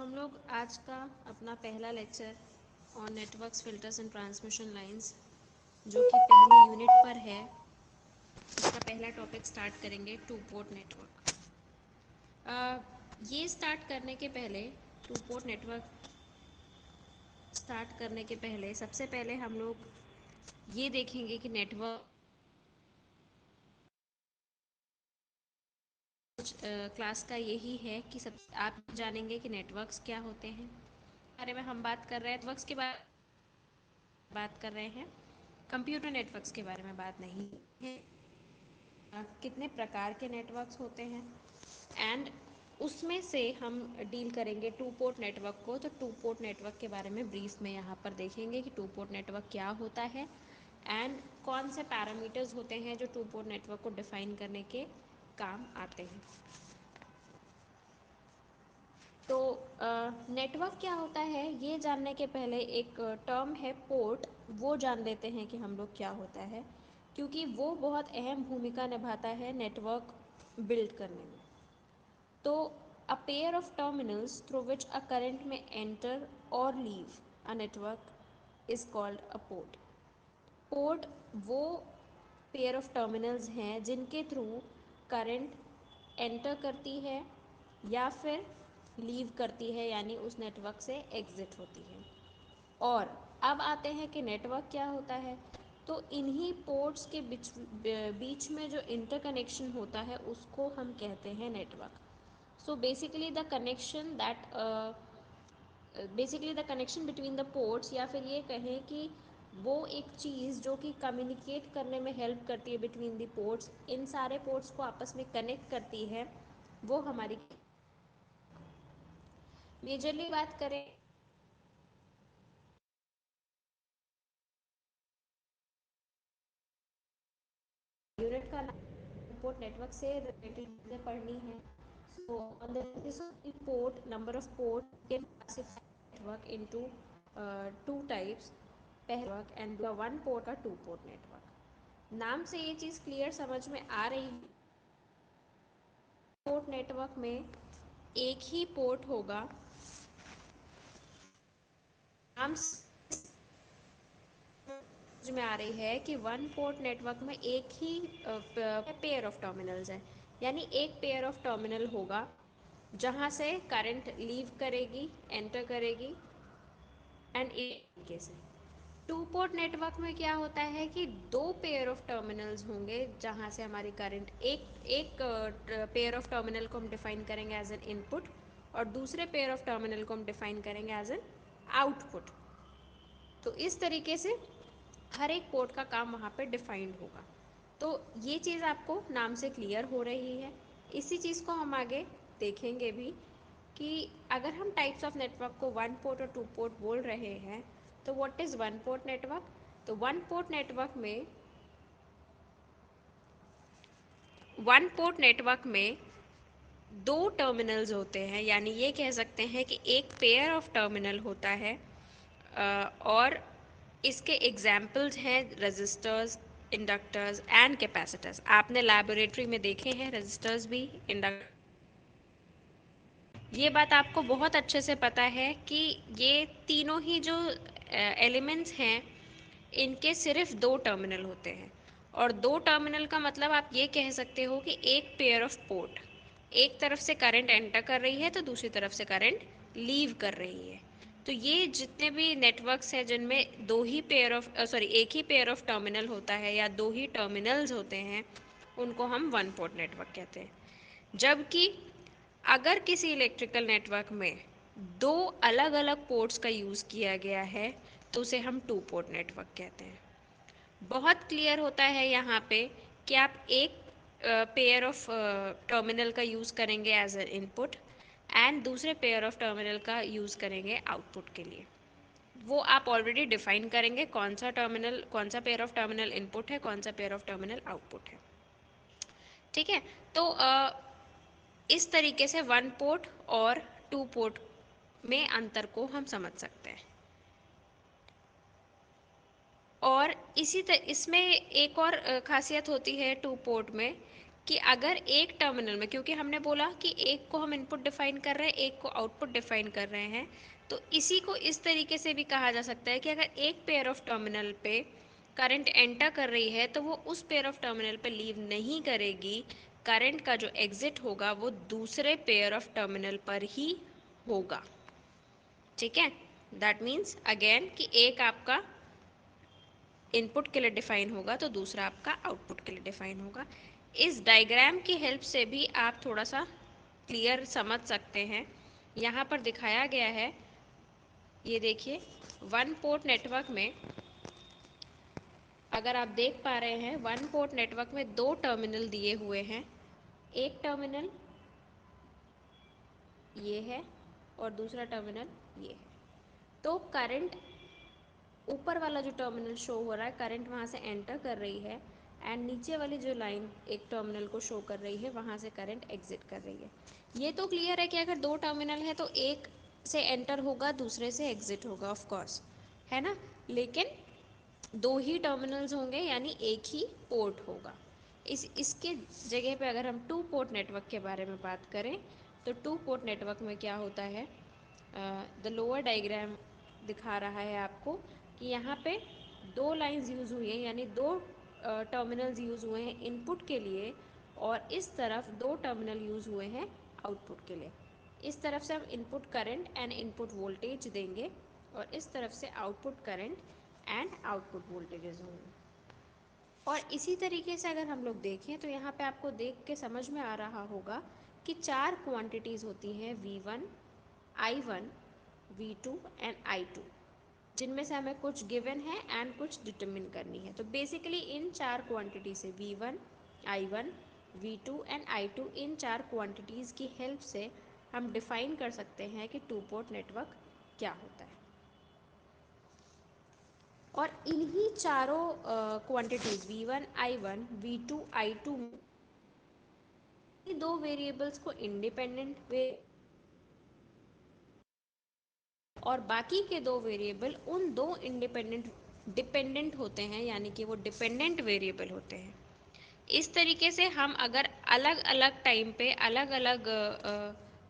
हम लोग आज का अपना पहला lecture on networks filters and transmission lines जो कि पहली यूनिट पर है, इसका पहला टॉपिक स्टार्ट करेंगे टू पोर्ट नेटवर्क। ये स्टार्ट करने के पहले टू पोर्ट नेटवर्क स्टार्ट करने के पहले सबसे पहले हम लोग ये देखेंगे कि नेटवर्क क्लास का यही है कि सब आप जानेंगे कि नेटवर्क्स क्या होते हैं। बारे में हम बात कर रहे हैं, नेटवर्क्स के बात कर रहे हैं, कंप्यूटर नेटवर्क्स के बारे में बात नहीं है। कितने प्रकार के नेटवर्क्स होते हैं एंड उसमें से हम डील करेंगे टू पोर्ट नेटवर्क को। तो टू पोर्ट नेटवर्क के बारे में ब्रीफ में यहाँ पर देखेंगे कि टू पोर्ट नेटवर्क क्या होता है एंड कौन से पैरामीटर्स होते हैं जो टू पोर्ट नेटवर्क को डिफाइन करने के काम आते हैं। तो नेटवर्क क्या होता है ये जानने के पहले एक टर्म है पोर्ट, वो जान लेते हैं कि हम लोग क्या होता है, क्योंकि वो बहुत अहम भूमिका निभाता है नेटवर्क बिल्ड करने में। तो a pair of terminals through which a current में एंटर और leave a network is called a port. Port वो पेयर ऑफ टर्मिनल्स हैं जिनके थ्रू करंट एंटर करती है या फिर लीव करती है, यानी उस नेटवर्क से एग्जिट होती है। और अब आते हैं कि नेटवर्क क्या होता है। तो इन्हीं पोर्ट्स के बीच में जो इंटरकनेक्शन होता है उसको हम कहते हैं network. So basically the connection between the ports, या फिर ये कहें कि वो एक चीज़ जो कि कम्युनिकेट करने में हेल्प करती है बिटवीन द पोर्ट्स, इन सारे पोर्ट्स को आपस में कनेक्ट करती है, वो हमारी मेजरली बात करें यूनिट का पोर्ट नेटवर्क से रिलेटेड चीज़ें पढ़नी है। So on the basis of port number of port can classify network into two types, पहला एंड वन पोर्ट का टू पोर्ट नेटवर्क। नाम से ये चीज़ क्लियर समझ में आ रही है। पोर्ट नेटवर्क में एक ही पोर्ट होगा। नाम समझ में आ रही है कि वन पोर्ट नेटवर्क में एक ही पेयर ऑफ टर्मिनल्स है, यानी एक पेयर ऑफ टर्मिनल होगा जहाँ से करंट लीव करेगी, एंटर करेगी एंड एक तरीके से। टू पोर्ट नेटवर्क में क्या होता है कि दो पेयर ऑफ टर्मिनल्स होंगे जहाँ से हमारी करंट एक एक पेयर ऑफ टर्मिनल को हम डिफाइन करेंगे एज एन इनपुट और दूसरे पेयर ऑफ टर्मिनल को हम डिफाइन करेंगे एज एन आउटपुट। तो इस तरीके से हर एक पोर्ट का काम वहाँ पे डिफाइंड होगा। तो ये चीज़ आपको नाम से क्लियर हो रही है। इसी चीज़ को हम आगे देखेंगे भी कि अगर हम टाइप्स ऑफ नेटवर्क को वन पोर्ट और टू पोर्ट बोल रहे हैं तो what is one port network. तो वन पोर्ट नेटवर्क में दो टर्मिनल्स होते हैं, यानी ये कह सकते हैं कि एक पेयर ऑफ टर्मिनल होता है और इसके एग्जाम्पल्स हैं रेजिस्टर्स, इंडक्टर्स एंड कैपेसिटर्स। आपने लैबोरेटरी में देखे हैं रेजिस्टर्स भी, इंडक्टर। ये बात आपको बहुत अच्छे से पता है कि ये तीनों ही जो एलिमेंट्स हैं इनके सिर्फ दो टर्मिनल होते हैं। और दो टर्मिनल का मतलब आप ये कह सकते हो कि एक पेयर ऑफ पोर्ट, एक तरफ से करंट एंटर कर रही है तो दूसरी तरफ से करंट लीव कर रही है। तो ये जितने भी नेटवर्क्स हैं जिनमें एक ही पेयर ऑफ टर्मिनल होता है या दो ही टर्मिनल्स होते हैं, उनको हम वन पोर्ट नेटवर्क कहते हैं। जबकि अगर किसी इलेक्ट्रिकल नेटवर्क में दो अलग अलग पोर्ट्स का यूज़ किया गया है तो उसे हम टू पोर्ट नेटवर्क कहते हैं। बहुत क्लियर होता है यहाँ पे कि आप एक पेयर ऑफ टर्मिनल का यूज़ करेंगे एज एन इनपुट एंड दूसरे पेयर ऑफ टर्मिनल का यूज़ करेंगे आउटपुट के लिए। वो आप ऑलरेडी डिफाइन करेंगे कौन सा पेयर ऑफ टर्मिनल इनपुट है, कौन सा पेयर ऑफ टर्मिनल आउटपुट है। ठीक है। तो इस तरीके से वन पोर्ट और टू पोर्ट में अंतर को हम समझ सकते हैं। और इसमें एक और खासियत होती है टू पोर्ट में कि अगर एक टर्मिनल में, क्योंकि हमने बोला कि एक को हम इनपुट डिफाइन कर रहे हैं, एक को आउटपुट डिफाइन कर रहे हैं, तो इसी को इस तरीके से भी कहा जा सकता है कि अगर एक पेयर ऑफ टर्मिनल पे करंट एंटर कर रही है तो वो उस पेयर ऑफ टर्मिनल पे लीव नहीं करेगी, करंट का जो एग्जिट होगा वो दूसरे पेयर ऑफ टर्मिनल पर ही होगा। ठीक है, दैट मीन्स अगेन कि एक आपका इनपुट के लिए डिफाइन होगा तो दूसरा आपका आउटपुट के लिए डिफाइन होगा। इस डायग्राम की हेल्प से भी आप थोड़ा सा क्लियर समझ सकते हैं। यहाँ पर दिखाया गया है, ये देखिए, वन पोर्ट नेटवर्क में अगर आप देख पा रहे हैं, वन पोर्ट नेटवर्क में दो टर्मिनल दिए हुए हैं। एक टर्मिनल ये है और दूसरा टर्मिनल ये है। तो करंट, ऊपर वाला जो टर्मिनल शो हो रहा है, करंट वहाँ से एंटर कर रही है, एंड नीचे वाली जो लाइन एक टर्मिनल को शो कर रही है, वहाँ से करंट एग्जिट कर रही है। ये तो क्लियर है कि अगर दो टर्मिनल है तो एक से एंटर होगा, दूसरे से एग्जिट होगा, ऑफ कोर्स, है ना। लेकिन दो ही टर्मिनल्स होंगे, यानी एक ही पोर्ट होगा। इसके जगह पे अगर हम टू पोर्ट नेटवर्क के बारे में बात करें तो टू पोर्ट नेटवर्क में क्या होता है, द लोअर डायग्राम दिखा रहा है आपको कि यहाँ पे दो लाइंस यूज़ हुई हैं, यानी दो टर्मिनल्स यूज़ हुए हैं इनपुट के लिए, और इस तरफ दो टर्मिनल यूज़ हुए हैं आउटपुट के लिए। इस तरफ से हम input current and input voltage देंगे, और इस तरफ से output current and output voltages होंगे। और इसी तरीके से अगर हम लोग देखें तो यहाँ पे आपको देख के समझ में आ रहा होगा कि चार क्वांटिटीज़ होती हैं, V1, I1, V2 and I2, जिनमें से हमें कुछ गिवन है एंड कुछ डिटरमिन करनी है। तो बेसिकली इन चार क्वांटिटी से V1, I1, V2 and I2, इन चार क्वांटिटीज़ की हेल्प से हम डिफाइन कर सकते हैं कि टू पोर्ट नेटवर्क क्या होता है। और इन्हीं चारों quantities V1, I1, V2, I2 में दो वेरिएबल्स को इंडिपेंडेंट वे और बाकी के दो वेरिएबल उन दो इंडिपेंडेंट डिपेंडेंट होते हैं, यानी कि वो डिपेंडेंट वेरिएबल होते हैं। इस तरीके से हम अगर अलग अलग टाइम पे अलग अलग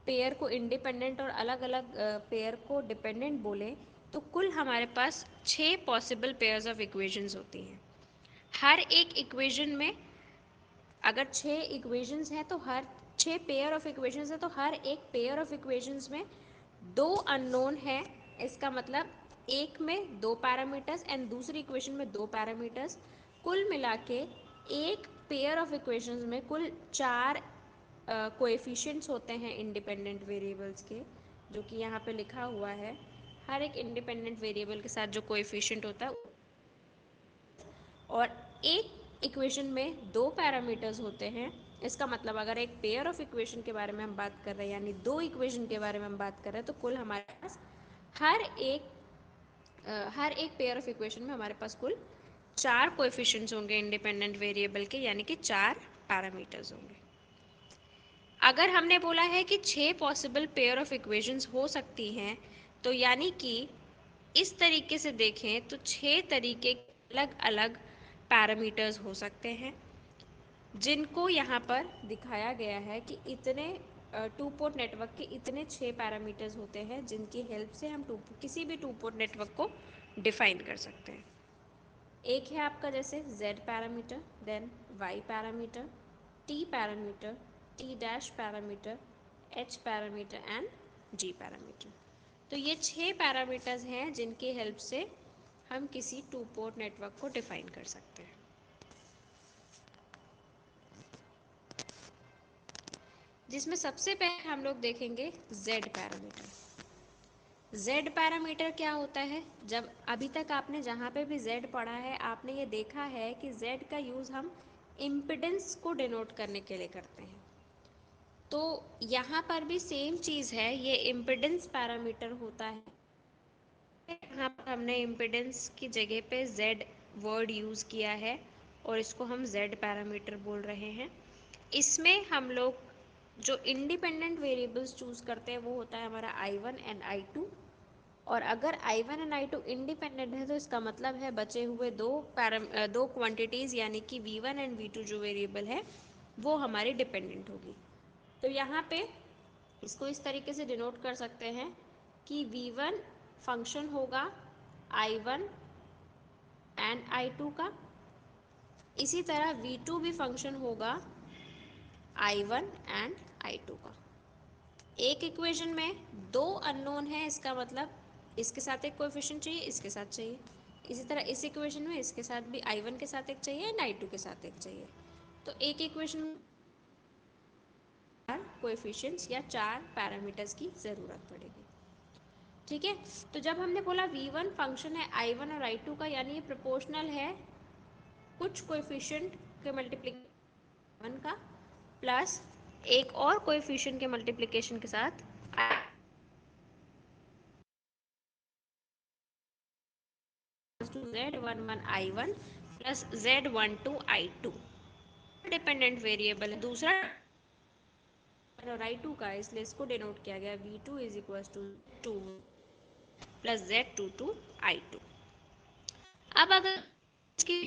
पेयर को इंडिपेंडेंट और अलग अलग पेयर को डिपेंडेंट बोले तो कुल हमारे पास 6 पॉसिबल पेयर्स ऑफ इक्वेशंस होती हैं। हर एक इक्वेशन में अगर 6 इक्वेशंस हैं तो हर 6 पेयर ऑफ इक्वेशंस है तो हर एक पेयर ऑफ इक्वेशंस में दो अननोन है। इसका मतलब एक में दो पैरामीटर्स एंड दूसरी इक्वेशन में दो पैरामीटर्स, कुल मिला के एक पेयर ऑफ इक्वेशंस में कुल चार कोएफिशिएंट्स होते हैं इंडिपेंडेंट वेरिएबल्स के, जो कि यहाँ पे लिखा हुआ है। हर एक इंडिपेंडेंट वेरिएबल के साथ जो कोएफिशिएंट होता है, और एक इक्वेशन में दो पैरामीटर्स होते हैं। इसका मतलब अगर एक पेयर ऑफ इक्वेशन के बारे में हम बात कर रहे हैं, यानी दो इक्वेशन के बारे में हम बात कर रहे हैं, तो कुल हमारे पास हर एक हर एक पेयर ऑफ इक्वेशन में हमारे पास कुल चार कोएफिशिएंट्स होंगे इंडिपेंडेंट वेरिएबल के, यानी कि चार पैरामीटर्स होंगे। अगर हमने बोला है कि 6 पॉसिबल पेयर ऑफ इक्वेशंस हो सकती हैं, तो यानी कि इस तरीके से देखें तो 6 तरीके के अलग अलग पैरामीटर्स हो सकते हैं, जिनको यहाँ पर दिखाया गया है कि इतने टू पोर्ट नेटवर्क के इतने 6 पैरामीटर्स होते हैं, जिनकी हेल्प से हम किसी भी टू पोर्ट नेटवर्क को डिफाइन कर सकते हैं। एक है आपका जैसे Z parameter, then Y parameter, T parameter, T dash parameter, H parameter and G parameter. तो ये 6 पैरामीटर्स हैं जिनकी हेल्प से हम किसी टू पोर्ट नेटवर्क को डिफाइन कर सकते हैं। जिसमें सबसे पहले हम लोग देखेंगे Z पैरामीटर। Z पैरामीटर क्या होता है? जब अभी तक आपने जहाँ पे भी Z पढ़ा है, आपने ये देखा है कि Z का यूज़ हम इम्पिडेंस को डिनोट करने के लिए करते हैं। तो यहाँ पर भी सेम चीज़ है, ये इम्पिडेंस पैरामीटर होता है। यहाँ पर हमने इम्पिडेंस की जगह पे Z वर्ड यूज़ किया है और इसको हम Z पैरामीटर बोल रहे हैं। इसमें हम लोग जो इंडिपेंडेंट वेरिएबल्स चूज़ करते हैं वो होता है हमारा I1 एंड I2, और अगर I1 एंड I2 इंडिपेंडेंट है तो इसका मतलब है बचे हुए दो क्वांटिटीज़, यानी कि V1 एंड V2 जो वेरिएबल है वो हमारी डिपेंडेंट होगी। तो यहाँ पे इसको इस तरीके से डिनोट कर सकते हैं कि V1 फंक्शन होगा I1 एंड I2 का, इसी तरह V2 भी फंक्शन होगा I1 एंड I2 का। एक इक्वेशन में दो अननोन है, इसका मतलब इसके साथ एक कोएफिशिएंट चाहिए, इसके साथ चाहिए। इसी तरह इस इक्वेशन में इसके साथ भी I1 के साथ एक चाहिए एंड I2 के साथ एक चाहिए। तो एक इक्वेशन में चार कोएफिशिएंट्स या चार पैरामीटर्स की ज़रूरत पड़ेगी। ठीक है, तो जब हमने बोला V1 फंक्शन है I1 और I2 का, यानी ये प्रोपोर्शनल है कुछ कोएफिशिएंट के मल्टीप्लिकेशन का प्लस एक और कोएफिशिएंट के मल्टीप्लिकेशन के साथ Z11 I1 plus Z12 I2 dependent variable है दूसरा और I2 का, इसलिए इसको डिनोट किया गया V2 is equal to 2 plus Z22 I2। अब अगर इसकी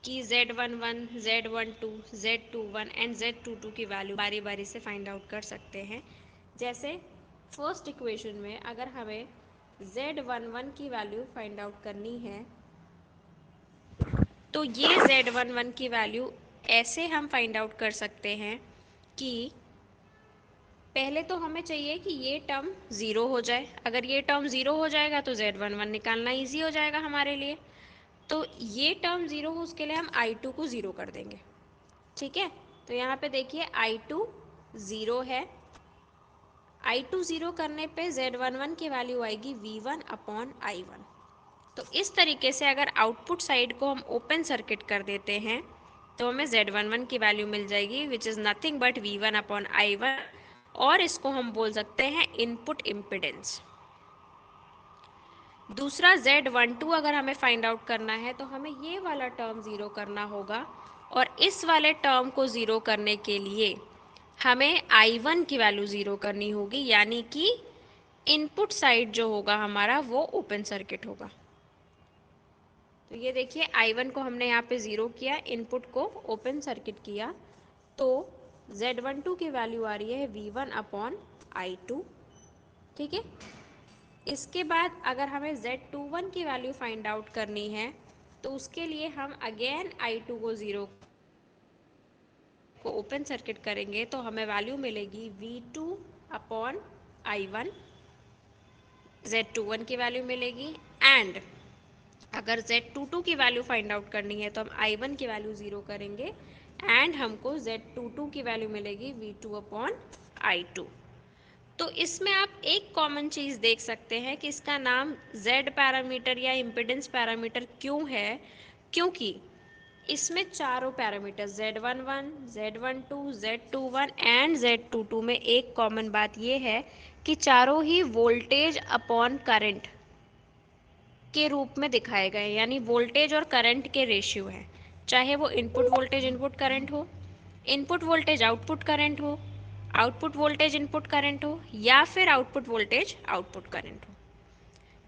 कि Z11, Z12, Z21 and Z22 की वैल्यू बारी बारी से फाइंड आउट कर सकते हैं। जैसे फर्स्ट इक्वेशन में अगर हमें Z11 की वैल्यू फाइंड आउट करनी है तो ये Z11 की वैल्यू ऐसे हम फाइंड आउट कर सकते हैं कि पहले तो हमें चाहिए कि ये टर्म ज़ीरो हो जाए। अगर ये टर्म ज़ीरो हो जाएगा तो Z11 निकालना ईजी हो जाएगा हमारे लिए। तो ये टर्म ज़ीरो हो उसके लिए हम I2 को ज़ीरो कर देंगे। ठीक है, तो यहाँ पे देखिए I2 ज़ीरो है। I2 ज़ीरो करने पे Z11 की वैल्यू आएगी V1 अपॉन I1। तो इस तरीके से अगर आउटपुट साइड को हम ओपन सर्किट कर देते हैं तो हमें Z11 की वैल्यू मिल जाएगी which is nothing but V1 upon I1, और इसको हम बोल सकते हैं इनपुट इम्पिडेंस। दूसरा Z12 अगर हमें फाइंड आउट करना है तो हमें ये वाला टर्म ज़ीरो करना होगा, और इस वाले टर्म को ज़ीरो करने के लिए हमें I1 की वैल्यू ज़ीरो करनी होगी, यानी कि इनपुट साइड जो होगा हमारा वो ओपन सर्किट होगा। तो ये देखिए I1 को हमने यहाँ पे ज़ीरो किया, इनपुट को ओपन सर्किट किया, तो Z12 की वैल्यू आ रही है V1 अपॉन I2। ठीक है, इसके बाद अगर हमें Z21 की वैल्यू फाइंड आउट करनी है तो उसके लिए हम अगेन I2 को ज़ीरो को ओपन सर्किट करेंगे तो हमें वैल्यू मिलेगी V2 अपॉन I1, Z21 की वैल्यू मिलेगी। एंड अगर Z22 की वैल्यू फाइंड आउट करनी है तो हम I1 की वैल्यू ज़ीरो करेंगे एंड हमको Z22 की वैल्यू मिलेगी V2 अपॉन I2। तो इसमें आप एक कॉमन चीज़ देख सकते हैं कि इसका नाम Z पैरामीटर या इम्पिडेंस पैरामीटर क्यों है, क्योंकि इसमें चारों parameter Z11, Z12, Z21 and Z22 में एक कॉमन बात ये है कि चारों ही वोल्टेज अपॉन करंट के रूप में दिखाए गए, यानी वोल्टेज और करंट के रेशियो है। चाहे वो इनपुट वोल्टेज इनपुट करंट हो, इनपुट वोल्टेज आउटपुट करंट हो, आउटपुट वोल्टेज इनपुट करंट हो, या फिर आउटपुट वोल्टेज आउटपुट करंट हो।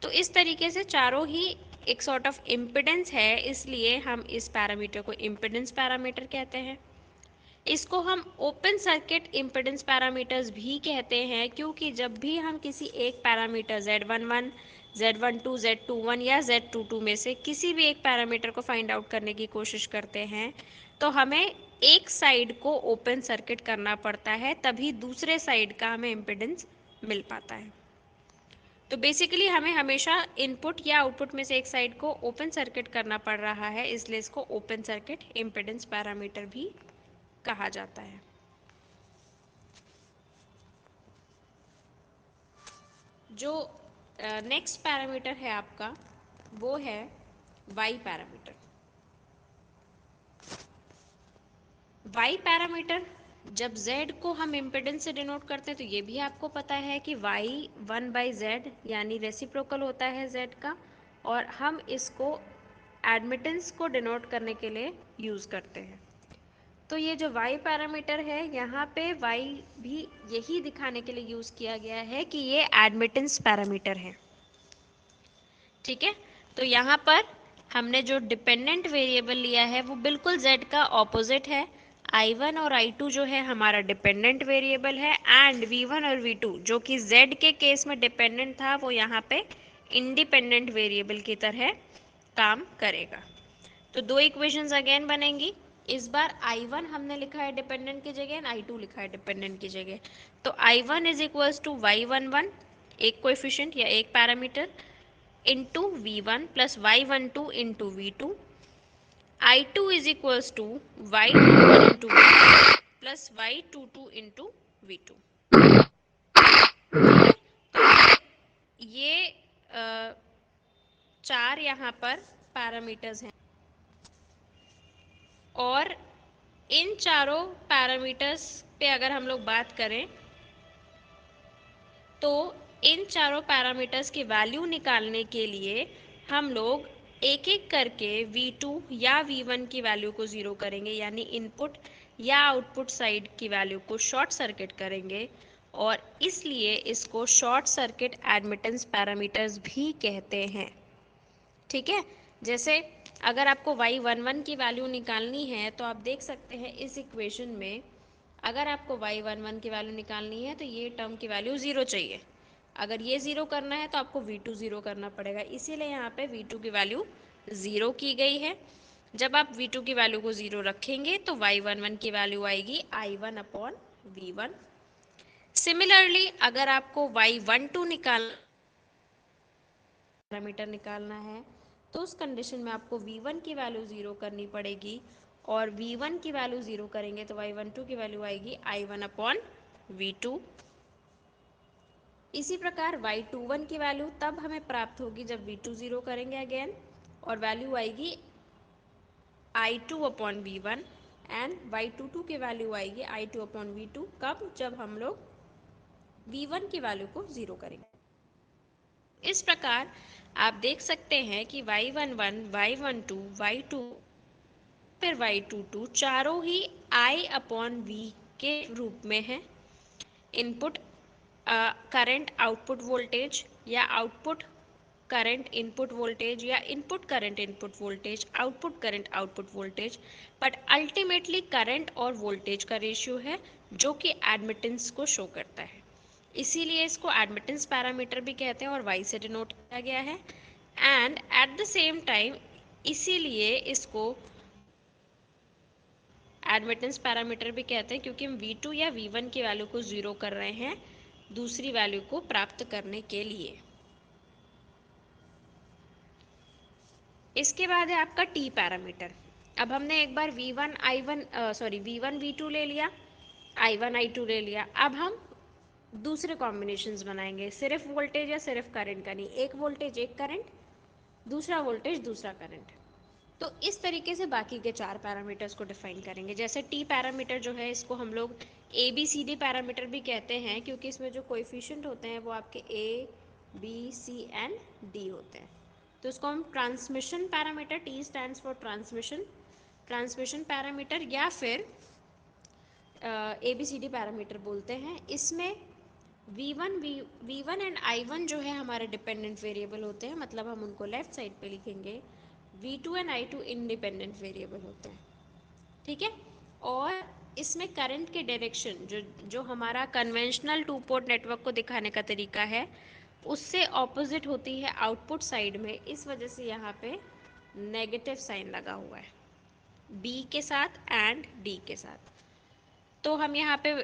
तो इस तरीके से चारों ही एक सॉर्ट ऑफ इम्पिडेंस है, इसलिए हम इस पैरामीटर को इम्पिडेंस पैरामीटर कहते हैं। इसको हम ओपन सर्किट इम्पिडेंस पैरामीटर्स भी कहते हैं, क्योंकि जब भी हम किसी एक पैरामीटर Z11, Z12, Z21 या Z22 में से किसी भी एक पैरामीटर को फाइंड आउट करने की कोशिश करते हैं तो हमें एक साइड को ओपन सर्किट करना पड़ता है, तभी दूसरे साइड का हमें इम्पिडेंस मिल पाता है। तो बेसिकली हमें हमेशा इनपुट या आउटपुट में से एक साइड को ओपन सर्किट करना पड़ रहा है, इसलिए इसको ओपन सर्किट इम्पिडेंस पैरामीटर भी कहा जाता है। जो नेक्स्ट पैरामीटर है आपका वो है वाई पैरामीटर। वाई पैरामीटर जब Z को हम इम्पिडेंस से डिनोट करते हैं तो ये भी आपको पता है कि Y 1/Z यानी रेसिप्रोकल होता है Z का, और हम इसको एडमिटेंस को डिनोट करने के लिए यूज़ करते हैं। तो ये जो Y पैरामीटर है यहाँ पे Y भी यही दिखाने के लिए यूज़ किया गया है कि ये एडमिटेंस पैरामीटर है। ठीक है, तो यहाँ पर हमने जो डिपेंडेंट वेरिएबल लिया है वो बिल्कुल z का ऑपोजिट है। I1 और I2 जो है हमारा डिपेंडेंट वेरिएबल है एंड V1 और V2 जो कि z के केस में डिपेंडेंट था वो यहाँ पे इंडिपेंडेंट वेरिएबल की तरह काम करेगा। तो दो इक्वेशंस अगेन बनेंगी। इस बार I1 हमने लिखा है डिपेंडेंट की जगह एंड I2 लिखा है डिपेंडेंट की जगह। तो I1 is equals to Y11 एक कोएफिशिएंट या एक parameter into V1 plus Y12 into V2। I2 is equals to Y21 into V2 plus Y22 into V2। ठीक है, तो ये चार यहाँ पर पैरामीटर्स हैं और इन चारों पैरामीटर्स पे अगर हम लोग बात करें तो इन चारों पैरामीटर्स की वैल्यू निकालने के लिए हम लोग एक एक करके V2 या V1 की वैल्यू को ज़ीरो करेंगे, यानी इनपुट या आउटपुट साइड की वैल्यू को शॉर्ट सर्किट करेंगे और इसलिए इसको शॉर्ट सर्किट एडमिटेंस पैरामीटर्स भी कहते हैं। ठीक है, जैसे अगर आपको Y11 की वैल्यू निकालनी है तो आप देख सकते हैं इस इक्वेशन में अगर आपको Y11 की वैल्यू निकालनी है तो ये टर्म की वैल्यू ज़ीरो चाहिए। अगर ये ज़ीरो करना है तो आपको V2 ज़ीरो करना पड़ेगा, इसीलिए यहाँ पे V2 की वैल्यू ज़ीरो की गई है। जब आप V2 की वैल्यू को ज़ीरो रखेंगे तो Y11 की वैल्यू आएगी I1 अपॉन V1। सिमिलरली अगर आपको Y12 पैरामीटर निकालना है तो उस कंडीशन में आपको V1 की वैल्यू ज़ीरो करनी पड़ेगी और V1 की वैल्यू ज़ीरो करेंगे तो Y12 की वैल्यू आएगी I1 अपॉन V2। इसी प्रकार Y21 की वैल्यू तब हमें प्राप्त होगी जब V2 ज़ीरो करेंगे अगेन और वैल्यू आएगी I2 upon V1 and Y22 की वैल्यू आएगी I2 अपॉन V2 कब, जब हम लोग V1 की वैल्यू को ज़ीरो करेंगे। इस प्रकार आप देख सकते हैं कि Y11, Y12, Y2 फिर Y22 चारों ही I अपॉन V के रूप में हैं। इनपुट करंट आउटपुट वोल्टेज या आउटपुट करंट इनपुट वोल्टेज या input current input voltage output voltage, but ultimately current और वोल्टेज का रेशियो है जो कि एडमिटेंस को शो करता है। इसीलिए इसको एडमिटेंस पैरामीटर भी कहते हैं और वाई से डिनोट किया गया है and at the same time इसीलिए इसको एडमिटेंस पैरामीटर भी कहते हैं क्योंकि हम V2 या V1 की वैल्यू को ज़ीरो कर रहे हैं दूसरी वैल्यू को प्राप्त करने के लिए। इसके बाद है आपका T पैरामीटर। अब हमने एक बार V1 V2 ले लिया, I1 I2 ले लिया। अब हम दूसरे कॉम्बिनेशंस बनाएंगे, सिर्फ वोल्टेज या सिर्फ करंट का नहीं, एक वोल्टेज एक करंट, दूसरा वोल्टेज दूसरा करंट। तो इस तरीके से बाकी के चार पैरामीटर्स को डिफाइन करेंगे। जैसे टी पैरामीटर जो है इसको हम लोग A B C D parameter भी कहते हैं क्योंकि इसमें जो कोएफिशिएंट होते हैं वो आपके A B C and D होते हैं। तो इसको हम transmission parameter, T stands for transmission, transmission parameter या फिर A B C D parameter बोलते हैं। इसमें V1 एंड I1 जो है हमारे डिपेंडेंट वेरिएबल होते हैं, मतलब हम उनको लेफ्ट साइड पे लिखेंगे। V2 and I2 independent variable होते हैं। ठीक है, और इसमें करंट के डायरेक्शन जो हमारा कन्वेंशनल टू पोर्ट नेटवर्क को दिखाने का तरीका है उससे ऑपोजिट होती है आउटपुट साइड में, इस वजह से यहाँ पे नेगेटिव साइन लगा हुआ है B के साथ एंड D के साथ। तो हम यहाँ पे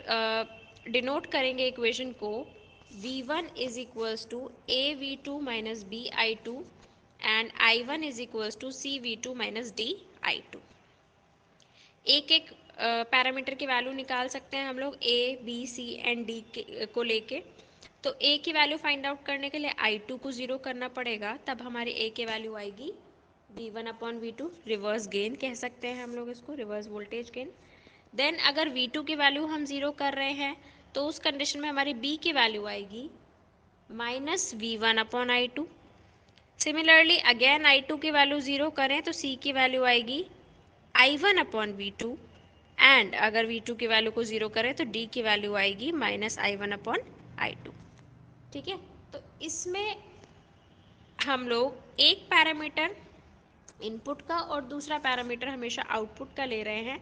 डिनोट करेंगे इक्वेशन को V1 is equals to AV2 minus BI2 and I1 is equals to CV2 minus DI2। एक एक पैरामीटर की वैल्यू निकाल सकते हैं हम लोग A B C and D को लेके। तो A की वैल्यू फाइंड आउट करने के लिए I2 को ज़ीरो करना पड़ेगा, तब हमारी A की वैल्यू आएगी V1 upon V2, reverse gain कह सकते हैं हम लोग इसको, रिवर्स वोल्टेज गेन। देन अगर V2 की वैल्यू हम ज़ीरो कर रहे हैं तो उस कंडीशन में हमारी B की वैल्यू आएगी minus V1 upon I2। Similarly again I2 की वैल्यू ज़ीरो करें तो C की वैल्यू आएगी I1 अपॉन V2 एंड अगर V2 की वैल्यू को ज़ीरो करें तो D की वैल्यू आएगी माइनस I1 अपॉन I2। ठीक है, तो इसमें हम लोग एक पैरामीटर इनपुट का, और दूसरा पैरामीटर हमेशा आउटपुट का ले रहे हैं,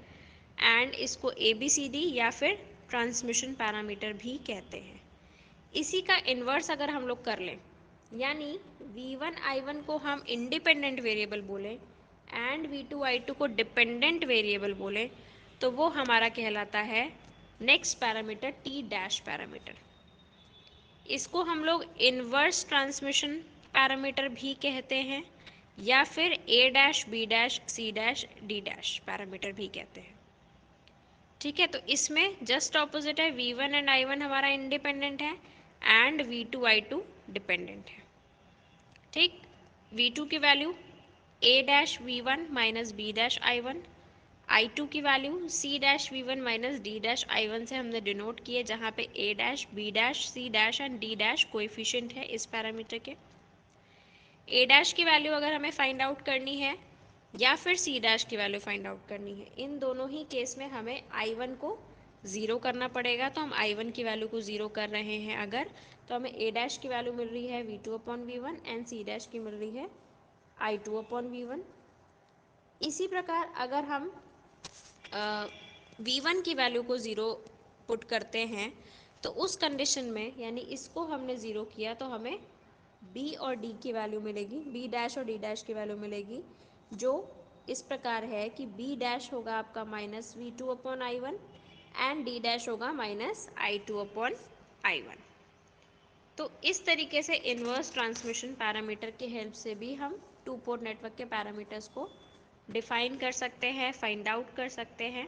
एंड इसको ABCD या फिर ट्रांसमिशन पैरामीटर भी कहते हैं। इसी का इन्वर्स अगर हम लोग कर लें, यानी V1 I1 को हम इंडिपेंडेंट वेरिएबल बोले एंड V2 I2 को डिपेंडेंट वेरिएबल बोले, तो वो हमारा कहलाता है next parameter T dash parameter. इसको हम लोग इन्वर्स ट्रांसमिशन पैरामीटर भी कहते हैं, या फिर A dash B dash C dash D dash parameter भी कहते हैं। ठीक है, तो इसमें जस्ट ऑपोजिट है, V1 एंड I1 हमारा इंडिपेंडेंट है एंड V2 I2 डिपेंडेंट है। ठीक, V2 की value A dash V1 minus B dash I1, I2 की value C dash V1 minus D dash I1 से हमने डिनोट किए, जहाँ पे A dash B dash C dash and D dash coefficient है इस पैरामीटर के। A डैश की वैल्यू अगर हमें फाइंड आउट करनी है या फिर C डैश की वैल्यू फाइंड आउट करनी है, इन दोनों ही केस में हमें I1 को ज़ीरो करना पड़ेगा। तो हम I1 की वैल्यू को ज़ीरो कर रहे हैं अगर, तो हमें A डैश की वैल्यू मिल रही है V2 upon V1 and C dash की मिल रही है I2 अपॉन V1। इसी प्रकार अगर हम V1 की वैल्यू को ज़ीरो पुट करते हैं, तो उस कंडीशन में, यानी इसको हमने ज़ीरो किया, तो हमें B और D की वैल्यू मिलेगी, B डैश और D डैश की वैल्यू मिलेगी, जो इस प्रकार है कि B डैश होगा आपका minus V2 upon I1 and D dash होगा माइनस I2 अपॉन I1। तो इस तरीके से इन्वर्स ट्रांसमिशन पैरामीटर की हेल्प से भी हम टू पोर्ट नेटवर्क के पैरामीटर्स को डिफाइन कर सकते हैं, फाइंड आउट कर सकते हैं।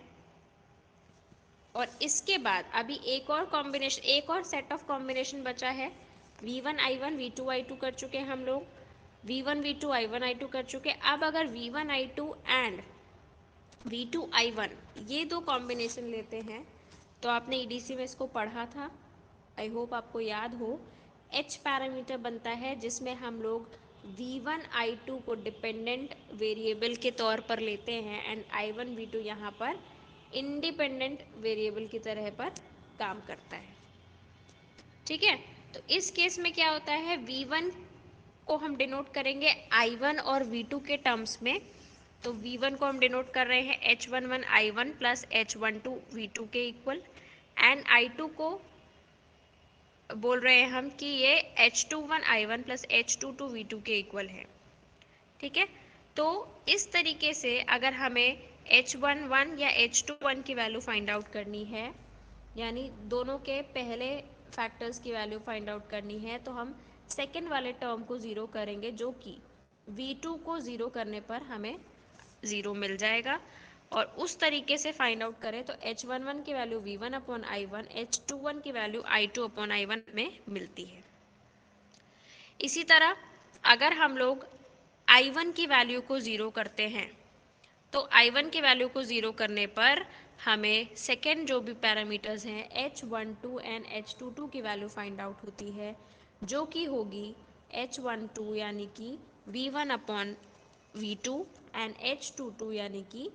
और इसके बाद अभी एक और कॉम्बिनेशन, एक और सेट ऑफ कॉम्बिनेशन बचा है। V1 I1 V2 I2 कर चुके हैं हम लोग, V1 V2 I1 I2 कर चुके। अब अगर V1 I2 and V2 I1 ये दो कॉम्बिनेशन लेते हैं, तो आपने EDC में इसको पढ़ा था, आई होप आपको याद हो। H पैरामीटर बनता है जिसमें हम लोग V1 I2 को डिपेंडेंट वेरिएबल के तौर पर लेते हैं एंड I1 V2 यहाँ पर इंडिपेंडेंट वेरिएबल की तरह पर काम करता है। ठीक है, तो इस केस में क्या होता है, V1 को हम डिनोट करेंगे I1 और V2 के टर्म्स में। तो V1 को हम डिनोट कर रहे हैं H11 I1 plus H12 V2 के इक्वल, एंड I2 को बोल रहे हैं हम कि ये H21 I1 plus H22 V2 के इक्वल है। ठीक है, तो इस तरीके से अगर हमें H11 या H21 की वैल्यू फाइंड आउट करनी है, यानी दोनों के पहले फैक्टर्स की वैल्यू फाइंड आउट करनी है, तो हम सेकेंड वाले टर्म को ज़ीरो करेंगे, जो कि V2 को ज़ीरो करने पर हमें ज़ीरो मिल जाएगा। और उस तरीके से फाइंड आउट करें तो H11 की value V1 upon I1, H21 की वैल्यू I2 अपॉन I1 में मिलती है। इसी तरह अगर हम लोग I1 की वैल्यू को ज़ीरो करते हैं, तो I1 की वैल्यू को ज़ीरो करने पर हमें सेकेंड जो भी पैरामीटर्स हैं H12 एंड H22 की वैल्यू फाइंड आउट होती है, जो कि होगी H12 यानी कि V1 upon V2 and H22 यानी कि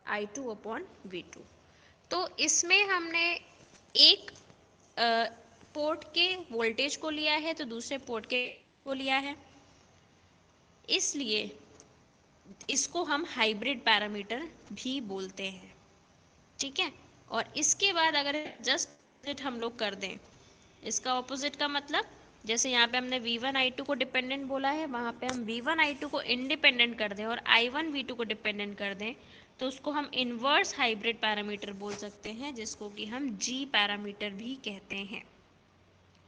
I2 अपॉन V2। तो इसमें हमने एक पोर्ट के वोल्टेज को लिया है तो दूसरे पोर्ट के को लिया है, इसलिए इसको हम हाइब्रिड पैरामीटर भी बोलते हैं। ठीक है, और इसके बाद अगर जस्ट ऑपोजिट हम लोग कर दें, इसका ऑपोजिट का मतलब, जैसे यहाँ पे हमने V1 I2 को डिपेंडेंट बोला है, वहाँ पे हम V1 I2 को इंडिपेंडेंट कर दें और I1 V2 को डिपेंडेंट कर दें, तो उसको हम इन्वर्स हाइब्रिड पैरामीटर बोल सकते हैं, जिसको कि हम G पैरामीटर भी कहते हैं।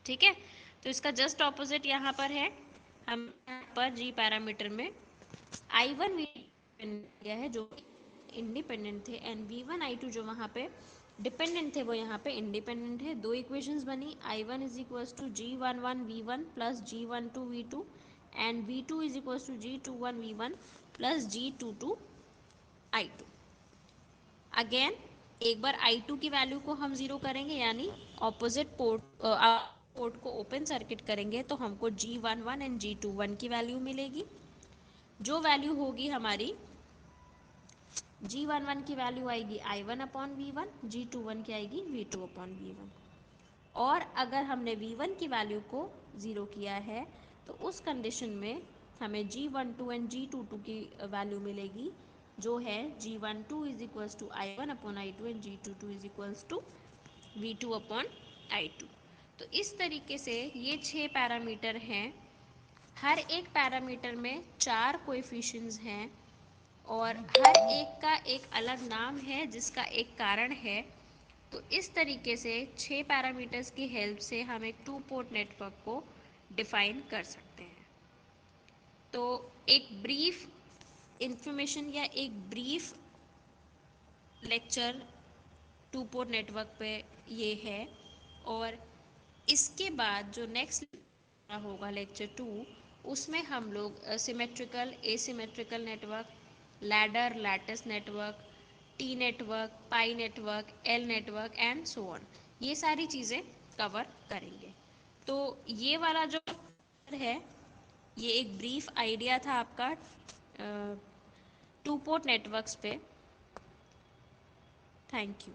ठीक है, तो इसका जस्ट ऑपोजिट यहाँ पर है, हम यहाँ पर G पैरामीटर में I1 V2 दिया है जो इंडिपेंडेंट थे, एंड V1 I2 जो वहाँ पे डिपेंडेंट थे वो यहाँ पे इंडिपेंडेंट है। दो इक्वेशंस बनी, I1 is equals to G11 V1 plus G12 V2 and V2 is equals to G21 V1 plus G22 I2। Again एक बार I2 की वैल्यू को हम ज़ीरो करेंगे, यानी ऑपोजिट पोर्ट को ओपन सर्किट करेंगे, तो हमको G11 एंड G21 की वैल्यू मिलेगी, जो वैल्यू होगी हमारी G11 की वैल्यू आएगी I1 अपॉन V1, G21 की आएगी V2 अपॉन V1। और अगर हमने V1 की वैल्यू को ज़ीरो किया है, तो उस कंडीशन में हमें G12 एंड G22 की वैल्यू मिलेगी, जो है G12 is equals to I1/I2 and G22 is equals to V2/I2। तो इस तरीके से ये 6 पैरामीटर हैं। हर एक पैरामीटर में 4 कोएफिशिएंट्स हैं और हर एक का एक अलग नाम है जिसका एक कारण है। तो इस तरीके से 6 पैरामीटर्स की हेल्प से हम एक टू पोर्ट नेटवर्क को डिफाइन कर सकते हैं। तो एक ब्रीफ इंफॉर्मेशन या एक brief lecture to port network पे ये है। और इसके बाद जो नेक्स्ट होगा लेक्चर 2, उसमें हम लोग symmetrical asymmetrical network, ladder lattice network, T network, pi network, L network and so on, ये सारी चीज़ें कवर करेंगे। तो ये वाला जो है, ये एक ब्रीफ आइडिया था आपका टू पोर्ट नेटवर्क्स पे। Thank you.